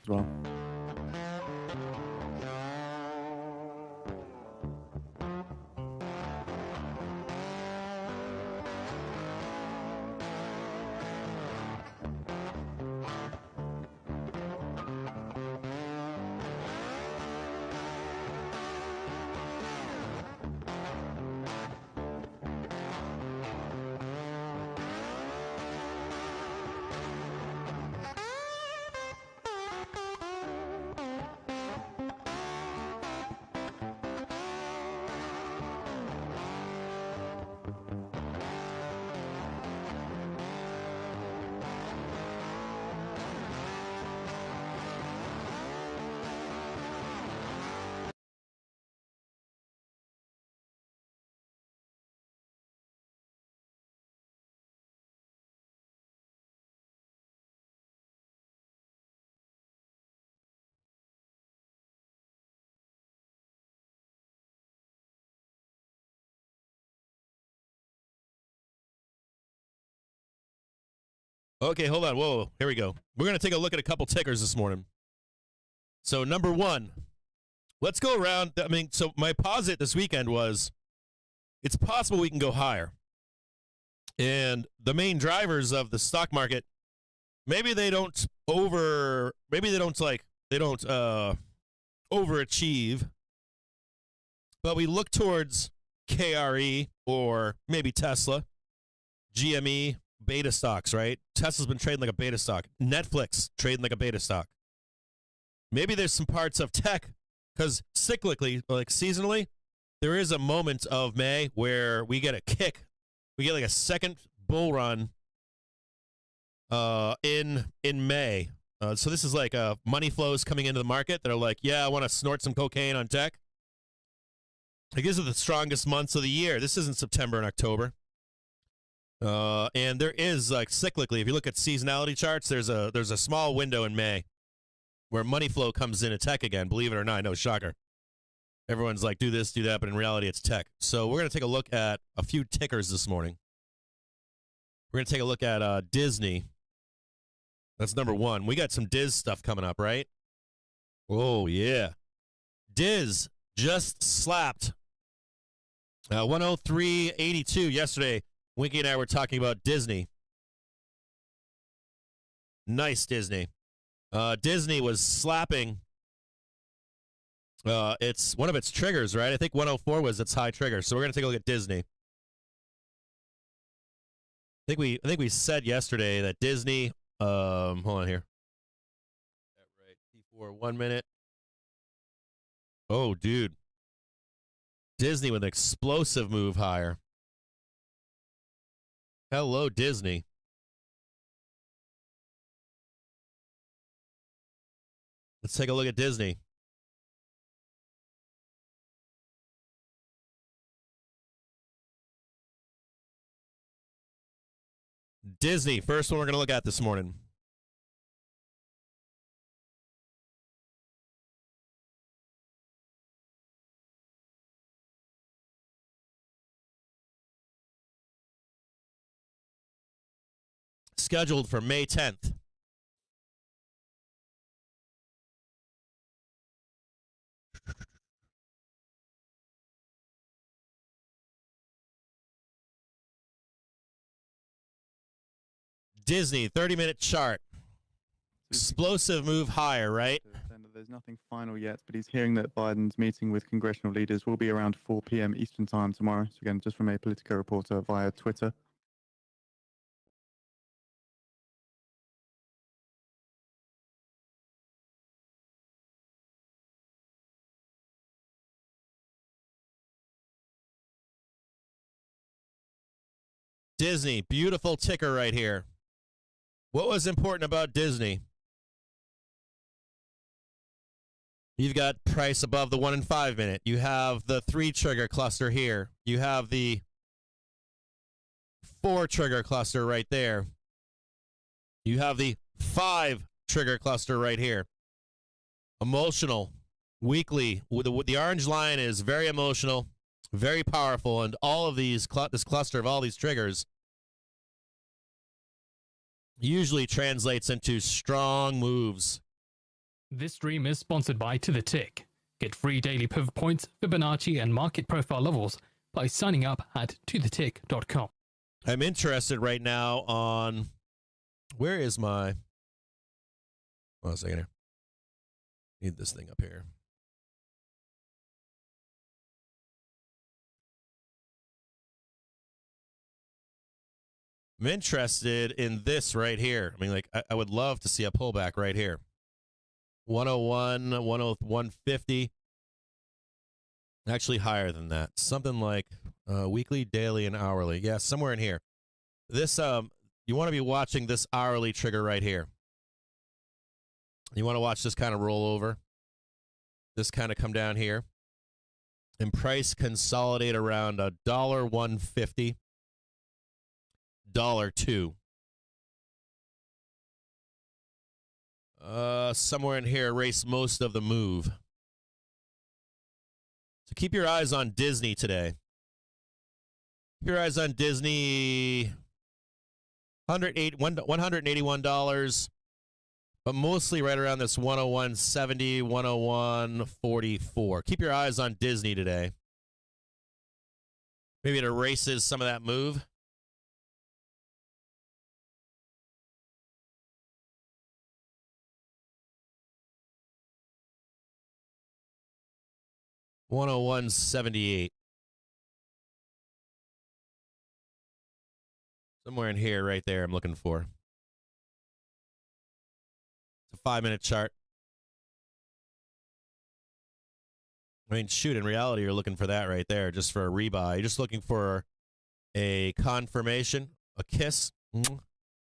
as well. Okay, hold on. Whoa, here we go. We're going to take a look at a couple tickers this morning. So, number one, let's go around. I mean, so my posit this weekend was it's possible we can go higher. And the main drivers of the stock market, maybe they don't overachieve, but we look towards KRE or maybe Tesla, GME, beta stocks, right? Tesla's been trading like a beta stock. Netflix trading like a beta stock. Maybe there's some parts of tech, because cyclically, like seasonally, there is a moment of May where we get a kick. We get like a second bull run in May. So this is like money flows coming into the market that are like, yeah, I want to snort some cocaine on tech. Like, these are the strongest months of the year. This isn't September and October. And there is, like, cyclically, if you look at seasonality charts, there's a small window in May where money flow comes into tech again. Believe it or not, I know, shocker. Everyone's like, do this, do that, but in reality, it's tech. So we're going to take a look at a few tickers this morning. We're going to take a look at Disney. That's number one. We got some Diz stuff coming up, right? Oh, yeah. Diz just slapped 103.82 yesterday. Winky and I were talking about Disney. Nice Disney. Disney was slapping. It's one of its triggers, right? I think 104 was its high trigger. So we're gonna take a look at Disney. I think we said yesterday that Disney. Hold on here. Right, T4, 1 minute. Oh, dude. Disney with an explosive move higher. Hello, Disney. Let's take a look at Disney. Disney, first one we're going to look at this morning. Scheduled for May 10th. Disney, 30-minute chart. Explosive move higher, right? There's nothing final yet, but he's hearing that Biden's meeting with congressional leaders will be around 4 p.m. Eastern time tomorrow. So again, just from a Politico reporter via Twitter. Disney, beautiful ticker right here. What was important about Disney? You've got price above the 1 and 5 minute. You have the 3 trigger cluster here. You have the 4 trigger cluster right there. You have the 5 trigger cluster right here. Emotional, weekly. The orange line is very emotional, very powerful, and all of these, this cluster of all these triggers usually translates into strong moves. This stream is sponsored by To The Tick. Get free daily pivot points, Fibonacci, and market profile levels by signing up at tothetick.com. I'm interested right now on where is my. Hold on a second here. Need this thing up here. I'm interested in this right here. I mean, like, I would love to see a pullback right here. 101, 150. Actually higher than that. Something like weekly, daily, and hourly. Yeah, somewhere in here. This, you want to be watching this hourly trigger right here. You want to watch this kind of roll over. This kind of come down here. And price consolidate around $1.50. $2. Somewhere in here, erase most of the move. So keep your eyes on Disney today. Keep your eyes on Disney. $181, but mostly right around this 101.70, 101.44. Keep your eyes on Disney today. Maybe it erases some of that move. $101.78. Somewhere in here, right there, I'm looking for. It's a 5-minute chart. I mean, shoot, in reality, you're looking for that right there, just for a rebuy. You're just looking for a confirmation, a kiss, and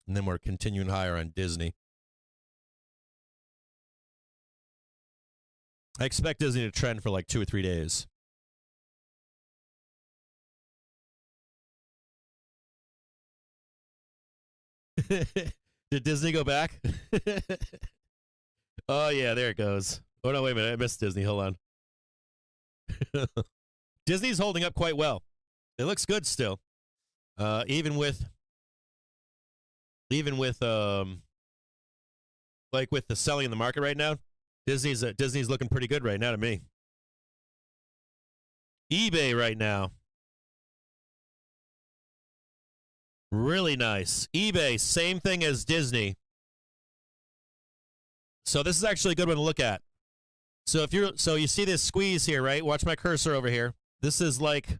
then we're continuing higher on Disney. I expect Disney to trend for like 2 or 3 days. Did Disney go back? Oh, yeah, there it goes. Oh, no, wait a minute. I missed Disney. Hold on. Disney's holding up quite well. It looks good still. Even with like with the selling in the market right now, Disney's looking pretty good right now to me. eBay right now. Really nice. eBay, same thing as Disney. So this is actually a good one to look at. So you see this squeeze here, right? Watch my cursor over here. This is like,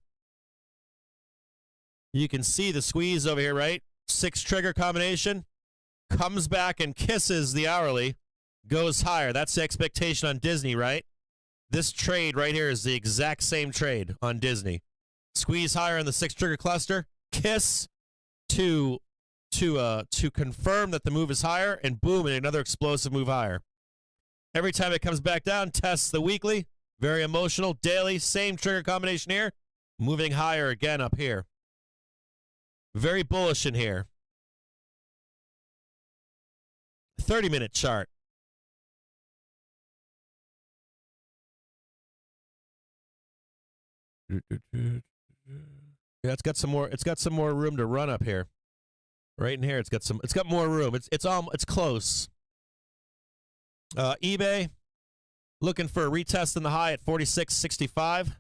you can see the squeeze over here, right? 6 trigger combination, comes back and kisses the hourly, goes higher. That's the expectation on Disney, right? This trade right here is the exact same trade on Disney. Squeeze higher in the 6 trigger cluster, kiss to confirm that the move is higher, and boom, and another explosive move higher. Every time it comes back down, tests the weekly, very emotional, daily, same trigger combination here, moving higher again up here. Very bullish in here. 30-minute chart. Yeah, it's got some more room to run up here. Right in here, it's got more room. It's close. eBay looking for a retest in the high at 46.65.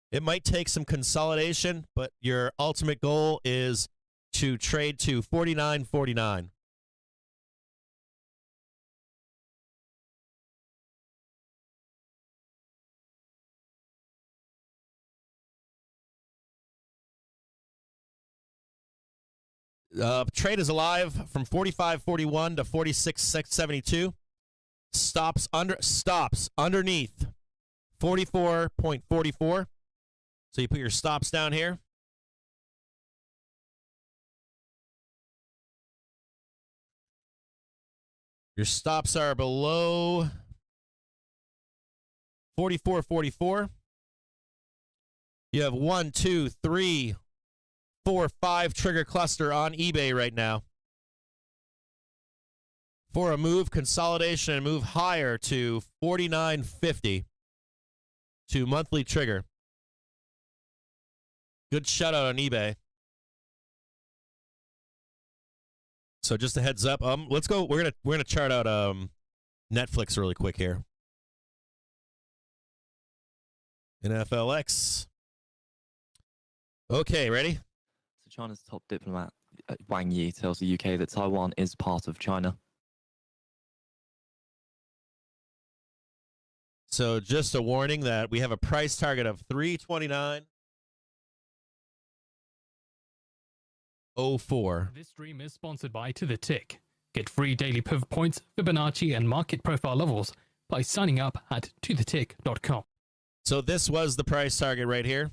It might take some consolidation, but your ultimate goal is to trade to 49.49. Trade is alive from 45.41 to 46.72. Stops underneath 44.44. So you put your stops down here. Your stops are below 44.44. You have 1, 2, 3, 4, 5 trigger cluster on eBay right now for a move consolidation and move higher to 49.50 to monthly trigger. Good shout out on eBay. So just a heads up. Let's go. We're gonna chart out Netflix really quick here. NFLX. Okay, ready? So China's top diplomat, Wang Yi, tells the UK that Taiwan is part of China. So just a warning that we have a price target of $329.04. This stream is sponsored by To The Tick. Get free daily pivot points, Fibonacci, and market profile levels by signing up at tothetick.com. So this was the price target right here.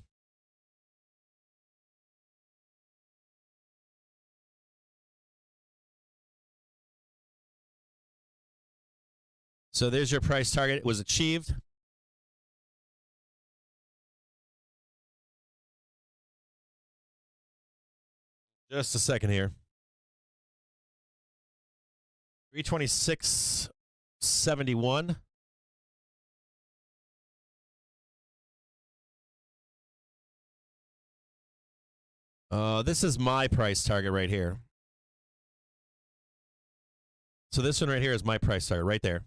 So there's your price target. It was achieved. Just a second here. 326.71. This is my price target right here. So this one right here is my price target right there.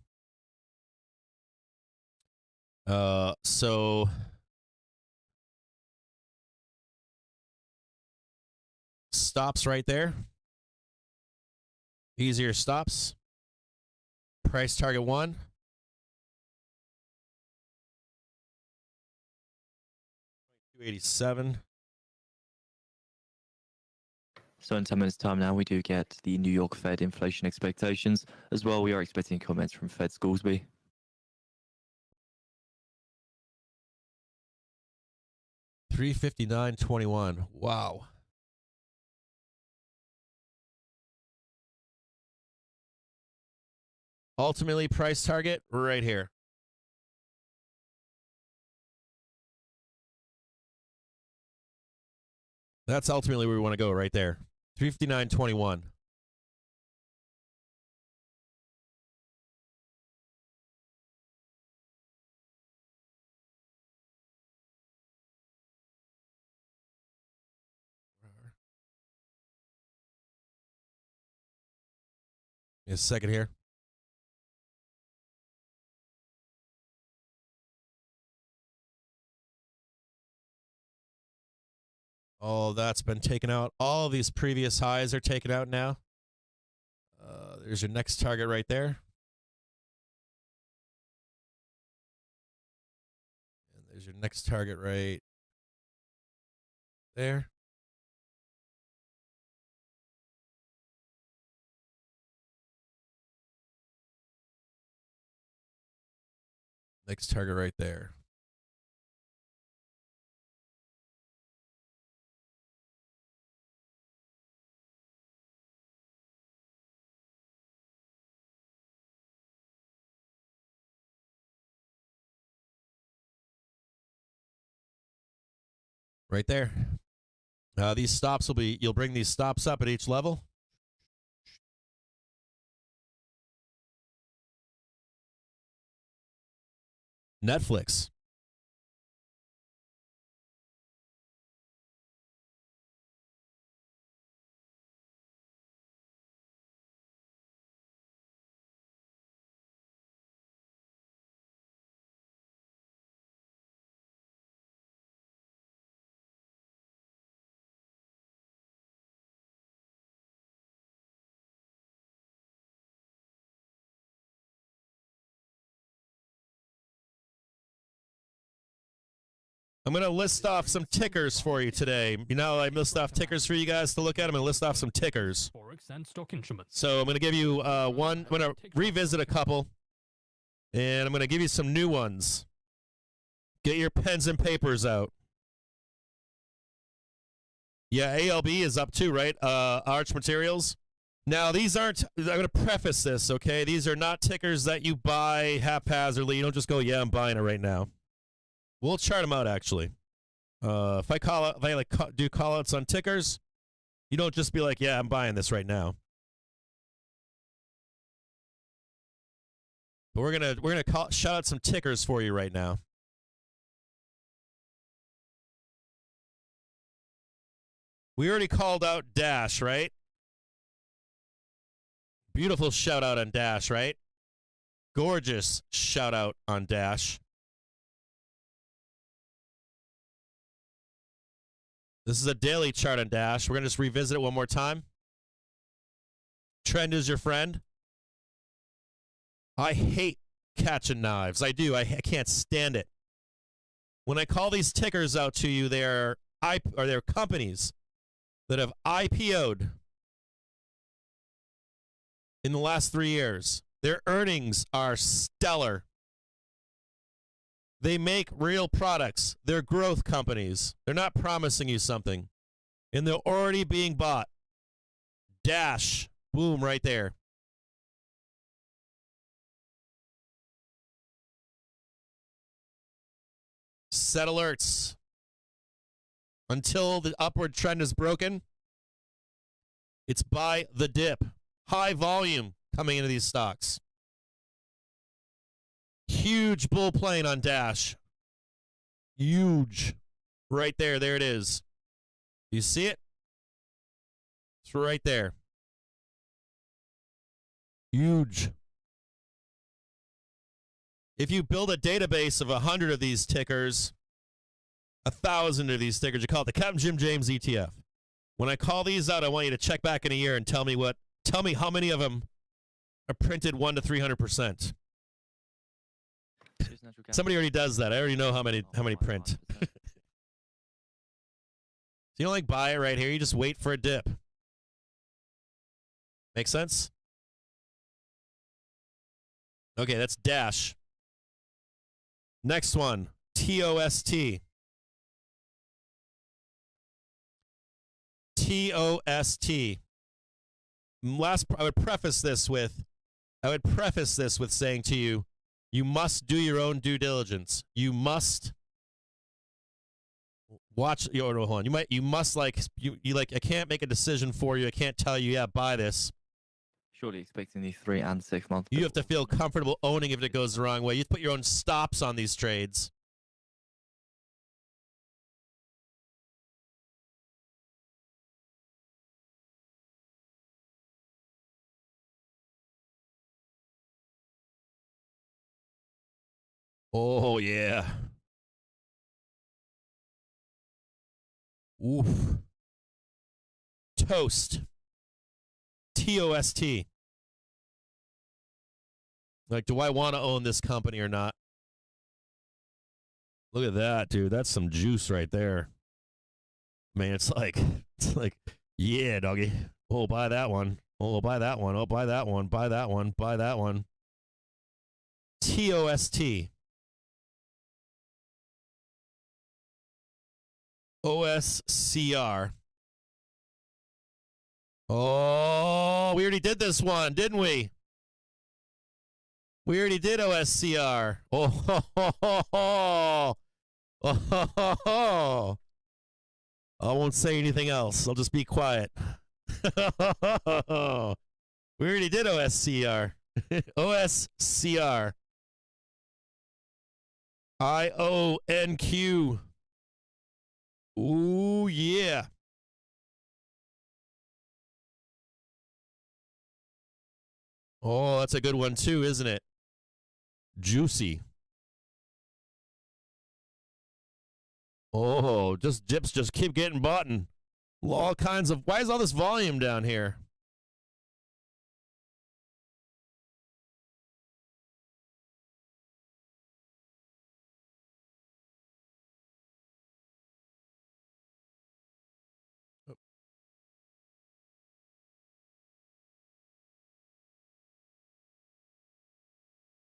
So stops right there. Easier stops. Price target 1. $287. So in 10 minutes' time now, we do get the New York Fed inflation expectations. As well, we are expecting comments from Fed Scoresby. $359.21. Wow. Ultimately, price target right here. That's ultimately where we want to go right there. 359.21. Just a second here. All that's been taken out. All of these previous highs are taken out now. There's your next target right there. And there's your next target right there. Next target right there. Right there. These stops will be, you'll bring these stops up at each level. Netflix. I'm going to list off some tickers for you today. You know, I list off tickers for you guys to look at. I'm going to list off some tickers. Forex and stock instruments. So I'm going to give you one. I'm going to revisit a couple. And I'm going to give you some new ones. Get your pens and papers out. Yeah, ALB is up too, right? Arch Materials. Now, these aren't, I'm going to preface this, okay? These are not tickers that you buy haphazardly. You don't just go, yeah, I'm buying it right now. We'll chart them out, actually. If I do call outs on tickers, you don't just be like, yeah, I'm buying this right now. But we're gonna shout out some tickers for you right now. We already called out Dash, right? Beautiful shout out on Dash, right? Gorgeous shout out on Dash. This is a daily chart on Dash. We're going to just revisit it one more time. Trend is your friend. I hate catching knives. I do. I can't stand it. When I call these tickers out to you, they're companies that have IPO'd in the last 3 years. Their earnings are stellar. They make real products. They're growth companies. They're not promising you something. And they're already being bought. Dash. Boom, right there. Set alerts. Until the upward trend is broken, it's buy the dip. High volume coming into these stocks. Huge bull plane on Dash. Huge. Right there. There it is. You see it? It's right there. Huge. If you build a database of 100 of these tickers, 1,000 of these tickers, you call it the CaptainJimJames ETF. When I call these out, I want you to check back in a year and tell me how many of them are printed 1 to 300%. Somebody already does that. I already know how many print. So you don't like buy it right here. You just wait for a dip. Make sense? Okay, that's Dash. Next one, TOST. TOST. I would preface this with saying to you, you must do your own due diligence. You must watch your hold on. You must I can't make a decision for you. I can't tell you, yeah, buy this. Surely expecting the 3 and 6 month. You have to feel comfortable owning if it goes the wrong way. You have to put your own stops on these trades. Oh, yeah. Oof. Toast. TOST. Like, do I want to own this company or not? Look at that, dude. That's some juice right there. Man, it's like, yeah, doggy. Oh, buy that one. Oh, buy that one. Oh, buy that one. Buy that one. Buy that one. TOST. OSCR. Oh, we already did this one, didn't we? We already did OSCR. Oh, ho, ho, ho, ho. Oh, ho, ho, ho. I won't say anything else. I'll just be quiet. We already did OSCR. OSCR. IONQ. Ooh, yeah. Oh, that's a good one too, isn't it? Juicy. Oh, dips just keep getting bought and all kinds of. Why is all this volume down here?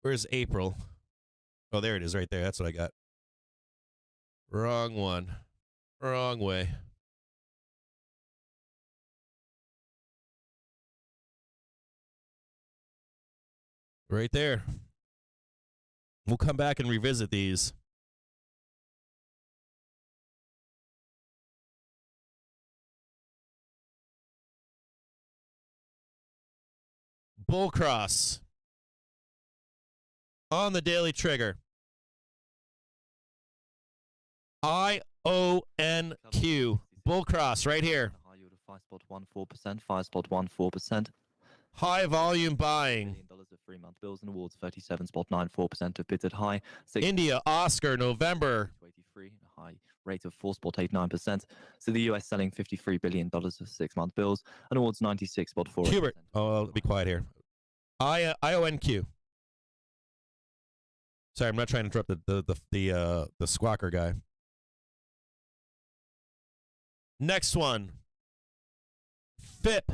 Where's April? Oh, there it is right there. That's what I got. Wrong one. Wrong way. Right there. We'll come back and revisit these. Bull cross. On the daily trigger. IONQ. Bull cross right here. High yield of 5.14%, 5.14%. High volume buying. $1 billion of 3-month bills and awards, 37.94% of bids at high. India, Oscar, November. 83, a high rate of 4.89%. So the US selling $53 billion of 6-month bills and awards 96.4%. Hubert. Oh, I'll be quiet here. IONQ. Sorry, I'm not trying to interrupt the squawker guy. Next one. FIP.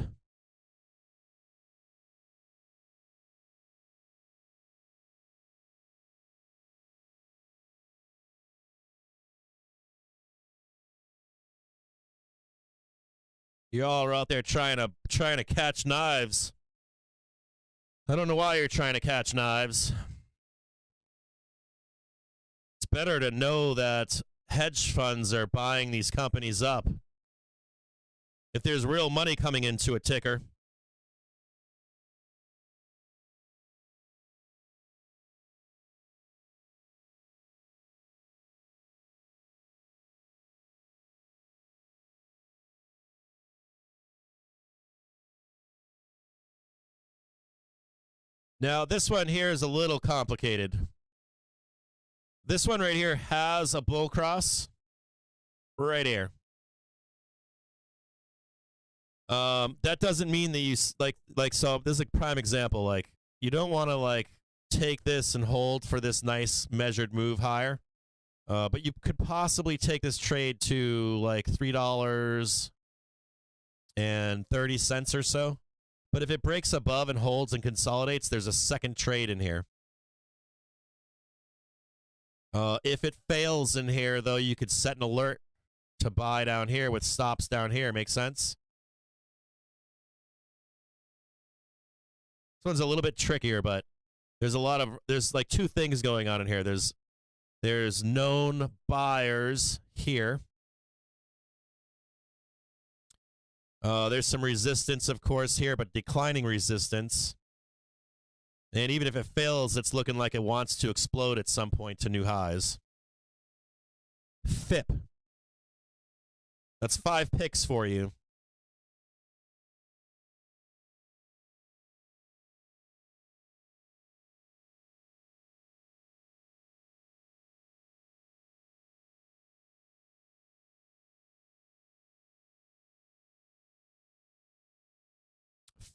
Y'all are out there trying to catch knives. I don't know why you're trying to catch knives. It's better to know that hedge funds are buying these companies up. If there's real money coming into a ticker, now this one here is a little complicated. This one right here has a bull cross right here. That doesn't mean that you so this is a prime example. Like, you don't want to like take this and hold for this nice measured move higher. But you could possibly take this trade to like $3.30 or so. But if it breaks above and holds and consolidates, there's a second trade in here. If it fails in here, though, you could set an alert to buy down here with stops down here. Make sense? This one's a little bit trickier, but there's like two things going on in here. There's known buyers here. There's some resistance, of course, here, but declining resistance. And even if it fails, it's looking like it wants to explode at some point to new highs. FIP. That's 5 picks for you.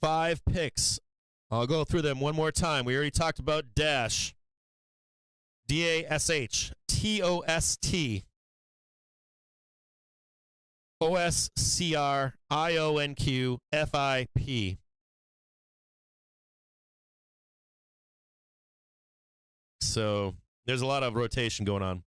Five picks. I'll go through them one more time. We already talked about Dash. DASH. TOST. OSCR. IONQ. FIP. So there's a lot of rotation going on.